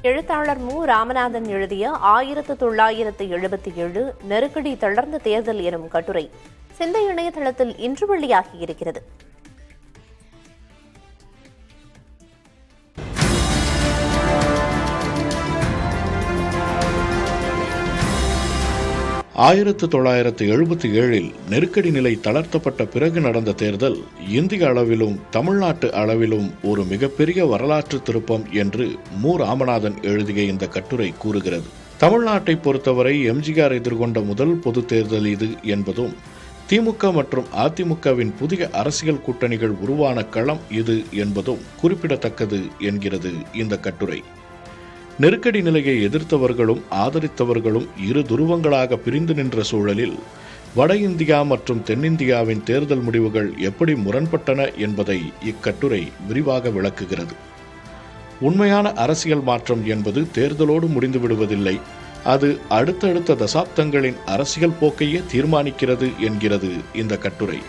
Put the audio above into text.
எழுத்தாளர் மு. ராமநாதன் எழுதிய 1977 நெருக்கடி தொடர்ந்த தேர்தல் எனும் கட்டுரை சிந்தை இணையதளத்தில் இன்று வெளியாகியிருக்கிறது. ஆயிரத்து 1977 நெருக்கடி நிலை தளர்த்தப்பட்ட பிறகு நடந்த தேர்தல் இந்திய அளவிலும் தமிழ்நாட்டு அளவிலும் ஒரு மிகப்பெரிய வரலாற்று திருப்பம் என்று மு. ராமநாதன் எழுதிய இந்த கட்டுரை கூறுகிறது. தமிழ்நாட்டை பொறுத்தவரை எம்ஜிஆர் எதிர்கொண்ட முதல் பொது தேர்தல் இது என்பதும் திமுக மற்றும் அதிமுகவின் புதிய அரசியல் கூட்டணிகள் உருவான களம் இது என்பதும் குறிப்பிடத்தக்கது என்கிறது இந்த கட்டுரை. நெருக்கடி நிலையை எதிர்த்தவர்களும் ஆதரித்தவர்களும் இரு துருவங்களாக பிரிந்து நின்ற சூழலில் வட இந்தியா மற்றும் தென்னிந்தியாவின் தேர்தல் முடிவுகள் எப்படி முரண்பட்டன என்பதை இக்கட்டுரை விரிவாக விளக்குகிறது. உண்மையான அரசியல் மாற்றம் என்பது தேர்தலோடு முடிந்து விடுவதில்லை, அது அடுத்தடுத்த தசாப்தங்களின் அரசியல் போக்கையே தீர்மானிக்கிறது என்கிறது இந்த கட்டுரை.